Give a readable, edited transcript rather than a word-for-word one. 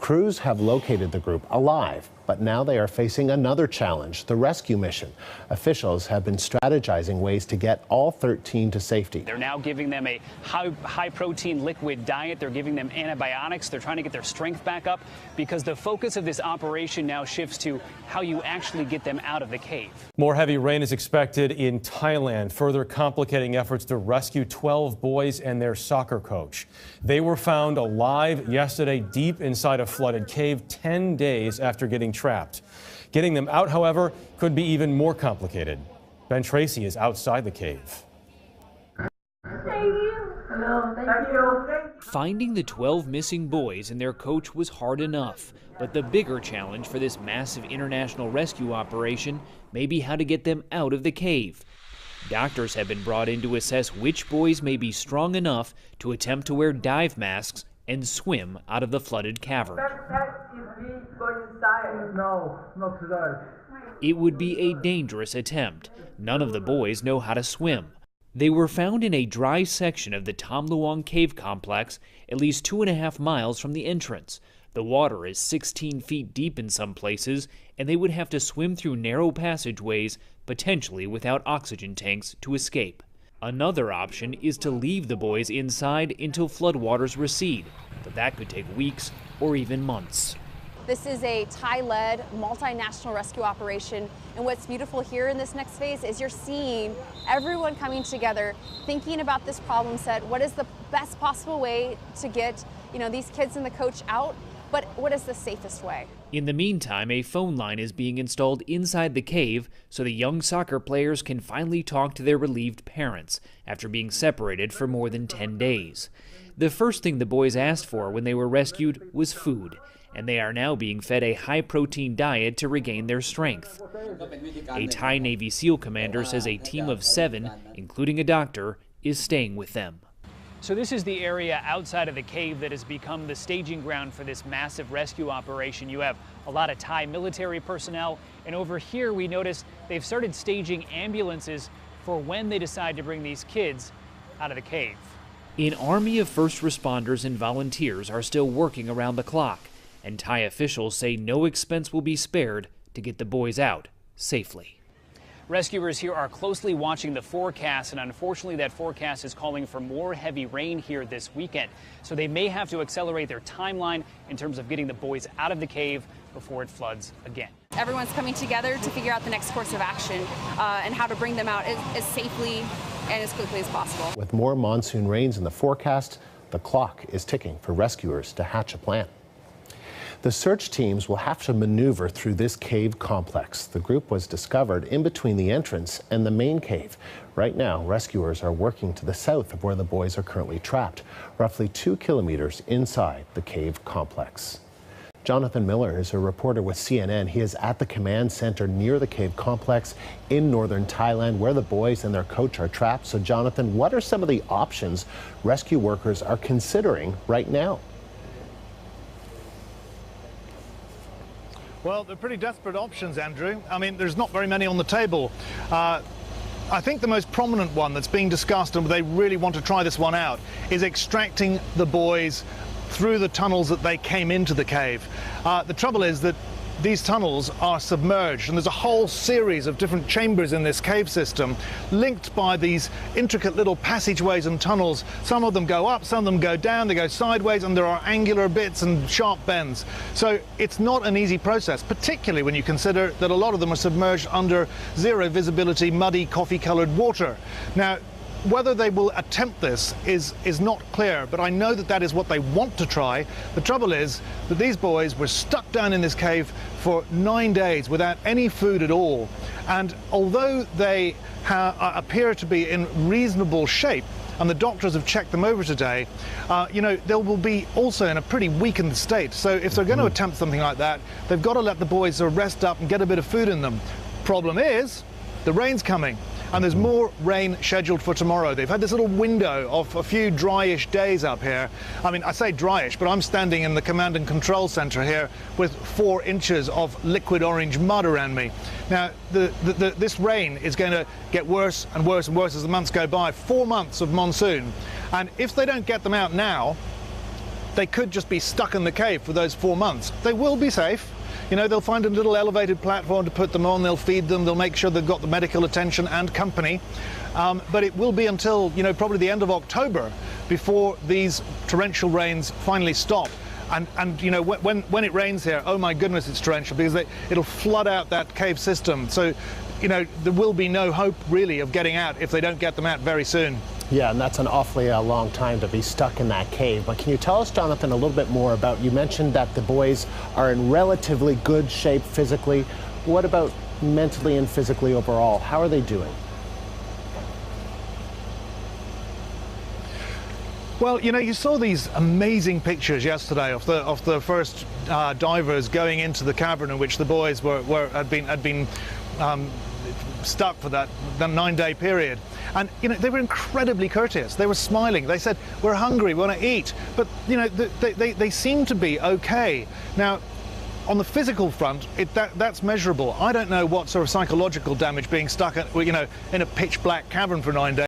Crews have located the group alive, but now they are facing another challenge, the rescue mission. Officials have been strategizing ways to get all 13 to safety. They're now giving them a high-protein liquid diet. They're giving them antibiotics. They're trying to get their strength back up because the focus of this operation now shifts to how you actually get them out of the cave. More heavy rain is expected in Thailand, further complicating efforts to rescue 12 boys and their soccer coach. They were found alive yesterday deep inside a flooded cave 10 days after getting trapped. Getting them out, however, could be even more complicated. Ben Tracy is outside the cave. Finding the 12 missing boys and their coach was hard enough, but the bigger challenge for this massive international rescue operation may be how to get them out of the cave. Doctors have been brought in to assess which boys may be strong enough to attempt to wear dive masks and swim out of the flooded cavern. No, not today. It would be a dangerous attempt. None of the boys know how to swim. They were found in a dry section of the Tham Luang cave complex, at least 2.5 miles from the entrance. The water is 16 feet deep in some places, and they would have to swim through narrow passageways, potentially without oxygen tanks, to escape. Another option is to leave the boys inside until floodwaters recede, but that could take weeks or even months. This is a Thai-led multinational rescue operation, and what's beautiful here in this next phase is you're seeing everyone coming together, thinking about this problem set. What is the best possible way to get, these kids and the coach out, but what is the safest way? In the meantime, a phone line is being installed inside the cave so the young soccer players can finally talk to their relieved parents after being separated for more than 10 days. The first thing the boys asked for when they were rescued was food, and they are now being fed a high-protein diet to regain their strength. A Thai Navy SEAL commander says a team of 7, including a doctor, is staying with them. So this is the area outside of the cave that has become the staging ground for this massive rescue operation. You have a lot of Thai military personnel, and over here we notice they've started staging ambulances for when they decide to bring these kids out of the cave. An army of first responders and volunteers are still working around the clock, and Thai officials say no expense will be spared to get the boys out safely. Rescuers here are closely watching the forecast, and unfortunately that forecast is calling for more heavy rain here this weekend. So they may have to accelerate their timeline in terms of getting the boys out of the cave before it floods again. Everyone's coming together to figure out the next course of action and how to bring them out as safely and as quickly as possible. With more monsoon rains in the forecast, the clock is ticking for rescuers to hatch a plan. The search teams will have to maneuver through this cave complex. The group was discovered in between the entrance and the main cave. Right now, rescuers are working to the south of where the boys are currently trapped, roughly 2 kilometers inside the cave complex. Jonathan Miller is a reporter with CNN. He is at the command center near the cave complex in northern Thailand, where the boys and their coach are trapped. So, Jonathan, what are some of the options rescue workers are considering right now? Well, they're pretty desperate options, Andrew. I mean, there's not very many on the table. I think the most prominent one that's being discussed, and they really want to try this one out, is extracting the boys through the tunnels that they came into the cave. The trouble is that these tunnels are submerged, and there's a whole series of different chambers in this cave system linked by these intricate little passageways and tunnels. Some of them go up, some of them go down, they go sideways, and there are angular bits and sharp bends. So it's not an easy process, particularly when you consider that a lot of them are submerged under zero visibility, muddy, coffee-colored water. Now, whether they will attempt this is not clear, but I know that that is what they want to try. The trouble is that these boys were stuck down in this cave for 9 days without any food at all. And although they appear to be in reasonable shape, and the doctors have checked them over today, they will be also in a pretty weakened state. So if they're going to attempt something like that, they've got to let the boys rest up and get a bit of food in them. Problem is, the rain's coming. And there's more rain scheduled for tomorrow. They've had this little window of a few dryish days up here. I mean, I say dryish, but I'm standing in the command and control center here with 4 inches of liquid orange mud around me. Now, this rain is going to get worse and worse and worse as the months go by. 4 months of monsoon. And if they don't get them out now, they could just be stuck in the cave for those 4 months. They will be safe. You know, they'll find a little elevated platform to put them on, they'll feed them, they'll make sure they've got the medical attention and company. But it will be until, you know, probably the end of October before these torrential rains finally stop. And you know, when it rains here, oh my goodness, it's torrential, because it'll flood out that cave system. So, you know, there will be no hope really of getting out if they don't get them out very soon. Yeah, and that's an awfully long time to be stuck in that cave. But can you tell us, Jonathan, a little bit more about, you mentioned that the boys are in relatively good shape physically. What about mentally and physically overall? How are they doing? Well, you know, you saw these amazing pictures yesterday of the first divers going into the cavern in which the boys had been stuck for that 9-day period. And, you know, they were incredibly courteous. They were smiling. They said, we're hungry, we want to eat. But, you know, they seem to be okay. Now, on the physical front, that's measurable. I don't know what sort of psychological damage being stuck, you know, in a pitch black cavern for 9 days.